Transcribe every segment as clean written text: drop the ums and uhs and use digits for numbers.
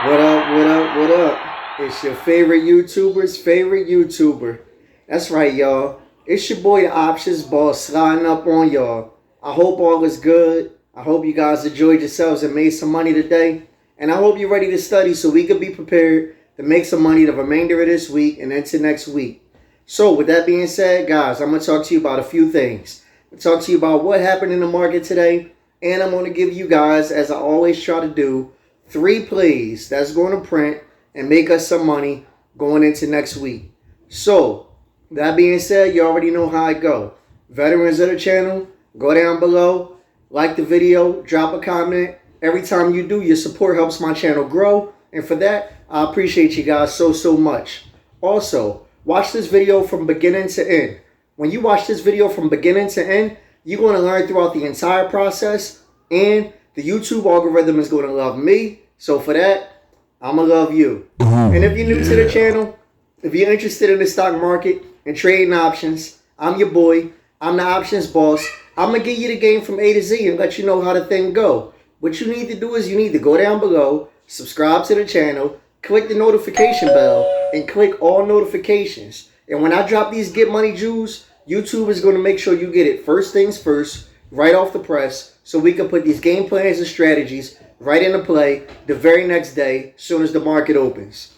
What up, what up, what up? It's your favorite YouTuber's favorite YouTuber. That's right, y'all. It's your boy, the Options Boss, sliding up on y'all. I hope all is good. I hope you guys enjoyed yourselves and made some money today. And I hope you're ready to study so we can be prepared to make some money the remainder of this week and into next week. So, with that being said, guys, I'm going to talk to you about a few things. I'm going to talk to you about what happened in the market today. And I'm going to give you guys, as I always try to do, three plays that's going to print and make us some money going into next week. So, that being said, you already know how I go. Veterans of the channel, go down below, like the video, drop a comment. Every time you do, your support helps my channel grow. And for that, I appreciate you guys so much. Also, watch this video from beginning to end. When you watch this video from beginning to end, you're going to learn throughout the entire process, and the YouTube algorithm is going to love me. So for that, I'm going to love you. And if you're new to the channel, if you're interested in the stock market and trading options, I'm your boy. I'm the Options Boss. I'm going to give you the game from A to Z and let you know how the thing go. What you need to do is you need to go down below, subscribe to the channel, click the notification bell, and click all notifications. And when I drop these Get Money Jewels, YouTube is going to make sure you get it first things first, right off the press, so we can put these game plans and strategies right into play the very next day, as soon as the market opens.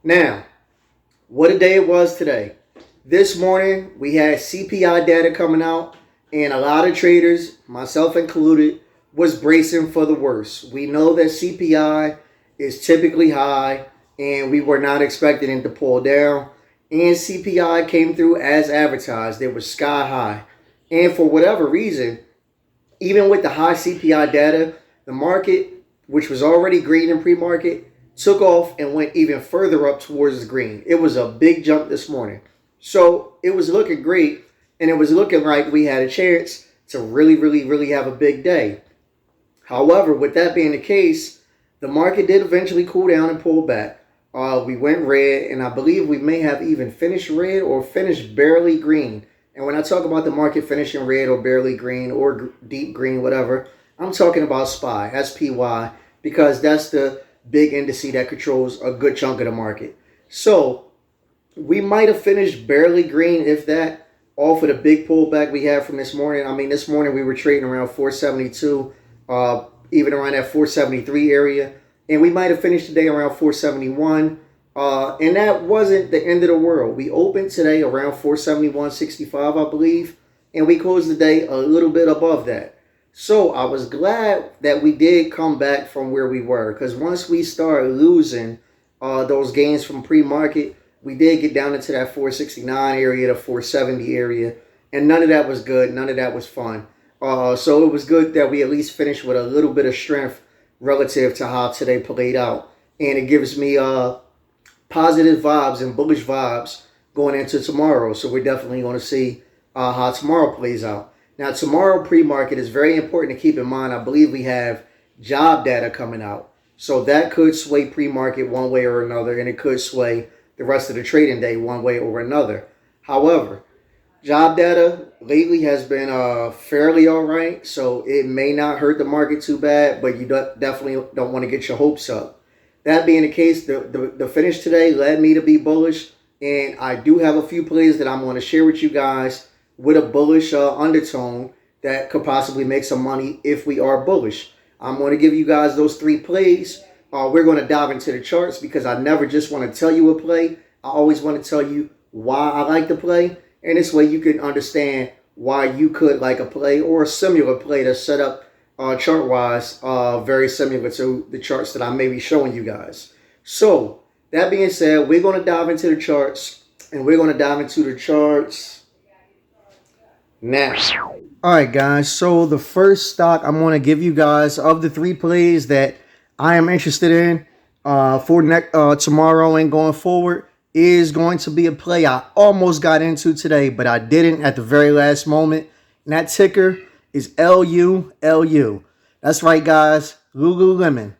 Now, what a day it was today. This morning, we had CPI data coming out, and a lot of traders, myself included, was bracing for the worst. We know that CPI is typically high, and we were not expecting it to pull down. And CPI came through as advertised. It was sky high. And for whatever reason, even with the high CPI data, the market, which was already green in pre-market, took off and went even further up towards the green. It was a big jump this morning. So it was looking great, and it was looking like we had a chance to really have a big day. However, with that being the case, the market did eventually cool down and pull back. We went red, and I believe we may have even finished red or finished barely green. And when I talk about the market finishing red or barely green or deep green, whatever, I'm talking about SPY, SPY, because that's the big indice that controls a good chunk of the market. So we might have finished barely green, if that, off of the big pullback we had from this morning. I mean, this morning we were trading around 472, even around that 473 area. And we might have finished today around 471. And that wasn't the end of the world. We opened today around 471.65, I believe. And we closed the day a little bit above that. So I was glad that we did come back from where we were. Because once we started losing those gains from pre-market, we did get down into that 469 area, the 470 area. And none of that was good. None of that was fun. So it was good that we at least finished with a little bit of strength relative to how today played out. And it gives me positive vibes and bullish vibes going into tomorrow. So we're definitely going to see how tomorrow plays out. Now, tomorrow pre-market is very important to keep in mind. I believe we have job data coming out. So that could sway pre-market one way or another, and it could sway the rest of the trading day one way or another. However, job data lately has been fairly all right, so it may not hurt the market too bad, but you definitely don't want to get your hopes up. That being the case, the finish today led me to be bullish, and I do have a few plays that I'm going to share with you guys with a bullish undertone that could possibly make some money if we are bullish. I'm going to give you guys those three plays. We're going to dive into the charts because I never just want to tell you a play. I always want to tell you why I like the play. And this way you can understand why you could like a play or a similar play that's set up chart-wise very similar to the charts that I may be showing you guys. So, that being said, we're going to dive into the charts. And we're going to dive into the charts now. Alright guys, so the first stock I'm going to give you guys of the three plays that I am interested in for tomorrow and going forward is going to be a play I almost got into today, but I didn't at the very last moment. And that ticker is LULU. That's right, guys. Lululemon.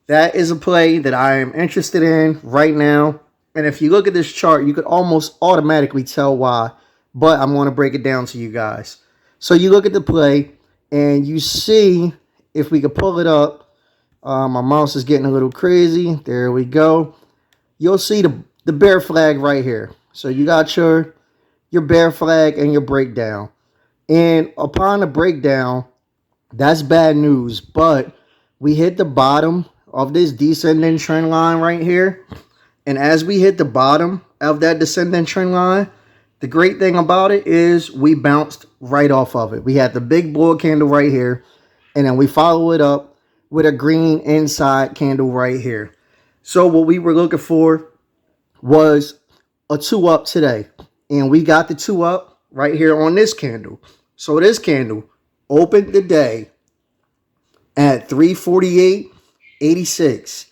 That is a play that I am interested in right now. And if you look at this chart, you could almost automatically tell why. But I'm going to break it down to you guys. So you look at the play, and you see, if we could pull it up, My mouse is getting a little crazy. There we go. You'll see the bear flag right here. So you got your bear flag and your breakdown. And upon the breakdown, that's bad news. But we hit the bottom of this descending trend line right here. And as we hit the bottom of that descending trend line, the great thing about it is we bounced right off of it. We had the big bull candle right here. And then we follow it up with a green inside candle right here. So what we were looking for was a 2 up today. And we got the 2 up right here on this candle. So this candle opened the day at 348.86.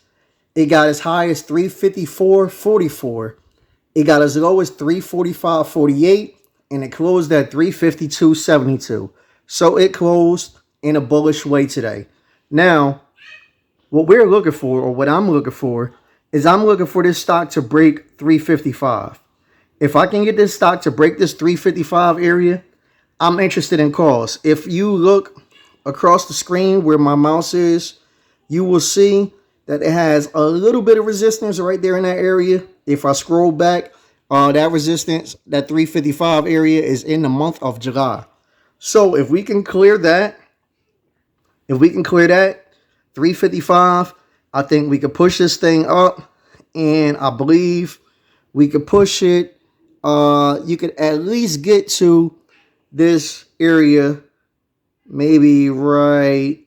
It got as high as 354.44. It got as low as 345.48. And it closed at 352.72. So it closed in a bullish way today. Now, what we're looking for, or what I'm looking for, is I'm looking for this stock to break 355. If I can get this stock to break this 355 area, I'm interested in calls. If you look across the screen where my mouse is, you will see that it has a little bit of resistance right there in that area. If I scroll back, that resistance, that 355 area is in the month of July. So if we can clear that, 355, I think we could push this thing up, and I believe we could push it. You could at least get to this area, maybe right.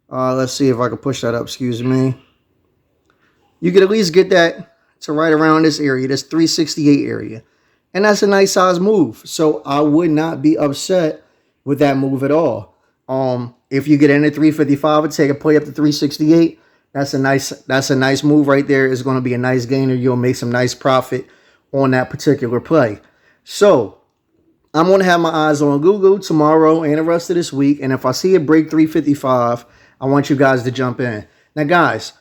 Let's see if I can push that up. Excuse me. You could at least get that to right around this area, this 368 area, and that's a nice size move. So I would not be upset with that move at all. If you get in at 355 and take a play up to 368, that's a nice move right there. It's going to be a nice gainer. You'll make some nice profit on that particular play. So I'm going to have my eyes on Google tomorrow and the rest of this week. And if I see it break 355, I want you guys to jump in. Now, guys,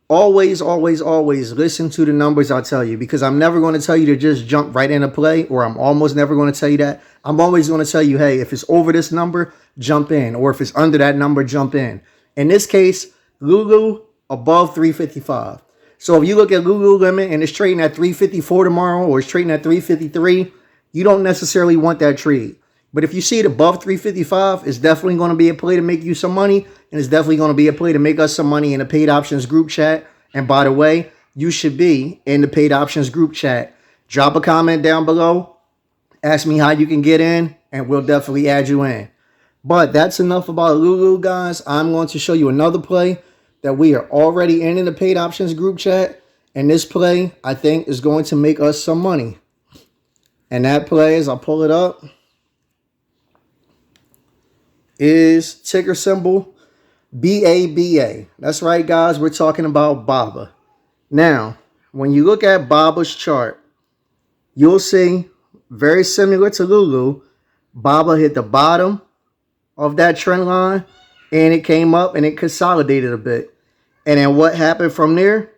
always listen to the numbers I tell you, because I'm never going to tell you to just jump right into play, or I'm almost never going to tell you that. I'm always going to tell you, hey, if it's over this number, jump in, or if it's under that number, jump in. In this case, Lulu above 355. So if you look at Lululemon and it's trading at 354 tomorrow, or it's trading at 353, you don't necessarily want that trade. But if you see it above 355, it's definitely going to be a play to make you some money. And it's definitely going to be a play to make us some money in the paid options group chat. And by the way, you should be in the paid options group chat. Drop a comment down below. Ask me how you can get in, and we'll definitely add you in. But that's enough about Lulu, guys. I'm going to show you another play that we are already in the paid options group chat. And this play, I think, is going to make us some money. And that play, as I pull it up, is ticker symbol BABA. That's right, guys. We're talking about BABA. Now, when you look at BABA's chart, you'll see, very similar to Lulu, BABA hit the bottom of that trend line, and it came up and it consolidated a bit. And then what happened from there?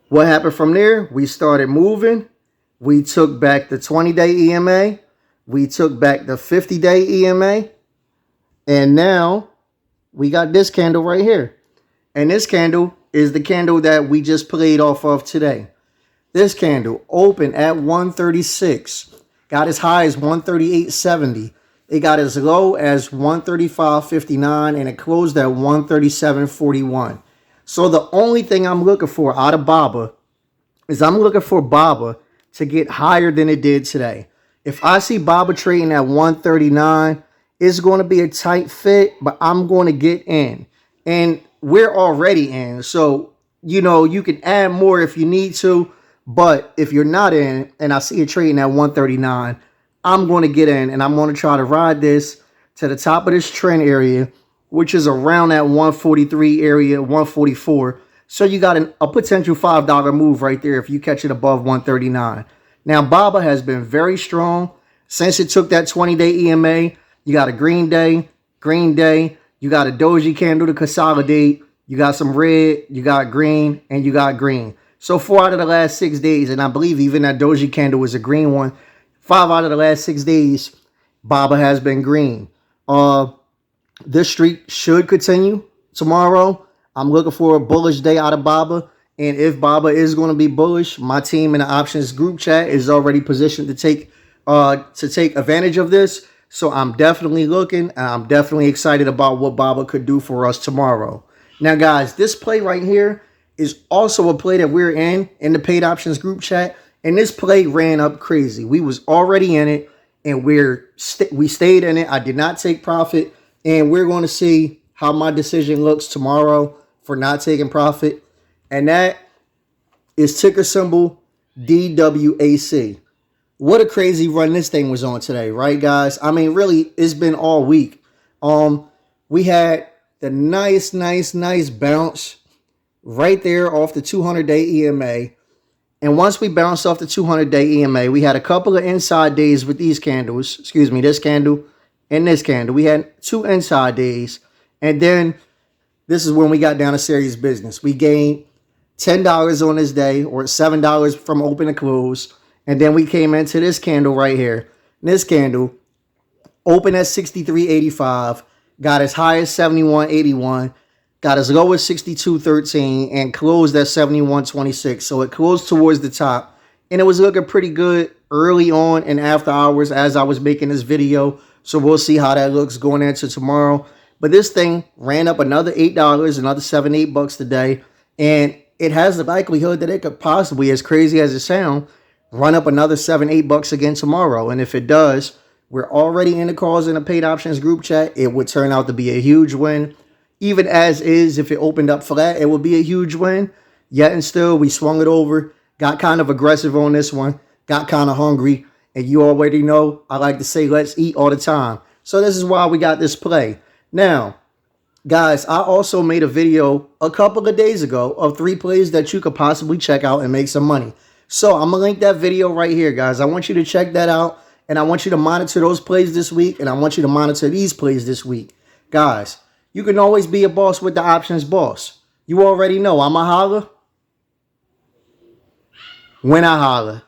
We started moving. We took back the 20-day EMA. We took back the 50-day EMA. And now we got this candle right here. And this candle is the candle that we just played off of today. This candle opened at 136. Got as high as 138.70. It got as low as 135.59. And it closed at 137.41. So the only thing I'm looking for out of BABA is I'm looking for BABA to get higher than it did today. If I see BABA trading at 139, it's going to be a tight fit, but I'm going to get in. And we're already in. So, you can add more if you need to. But if you're not in and I see it trading at 139, I'm going to get in, and I'm going to try to ride this to the top of this trend area, which is around that 143 area, 144. So you got a potential $5 move right there if you catch it above 139. Now, BABA has been very strong since it took that 20-day EMA. You got a green day. You got a doji candle to consolidate. You got some red, you got green, and you got green. So 4 out of the last 6 days, and I believe even that doji candle was a green one. 5 out of the last 6 days, BABA has been green. This streak should continue tomorrow. I'm looking for a bullish day out of Baba. And if Baba is going to be bullish, my team in the options group chat is already positioned to take advantage of this. So I'm definitely looking, and I'm definitely excited about what Baba could do for us tomorrow. Now, guys, this play right here is also a play that we're in the paid options group chat. And this play ran up crazy. We was already in it, and we stayed in it. I did not take profit, and we're going to see how my decision looks tomorrow for not taking profit. And that is ticker symbol DWAC. What a crazy run this thing was on today, right, guys? I mean, really, it's been all week. We had the nice bounce right there off the 200-day EMA. And once we bounced off the 200-day EMA, we had a couple of inside days with these candles. Excuse me, this candle and this candle. We had 2 inside days. And then this is when we got down to serious business. We gained $10 on this day, or $7 from open to close. And then we came into this candle right here. This candle opened at 63.85, got as high as 71.81, got as low as 62.13, and closed at 71.26. So it closed towards the top, and it was looking pretty good early on and after hours as I was making this video. So we'll see how that looks going into tomorrow. But this thing ran up another $8, another $7-8 today, and it has the likelihood that it could possibly, as crazy as it sounds, run up another $7-8 again tomorrow. And if it does, we're already in the calls in the paid options group chat. It would turn out to be a huge win. Even as is, if it opened up flat, it would be a huge win. Yet and still, we swung it over, got kind of aggressive on this one, got kind of hungry. And you already know, I like to say, let's eat all the time. So this is why we got this play. Now, guys, I also made a video a couple of days ago of 3 plays that you could possibly check out and make some money. So I'm going to link that video right here, guys. I want you to check that out, and I want you to monitor those plays this week, and I want you to monitor these plays this week. Guys, you can always be a boss with the options boss. You already know I'm a holler when I holler.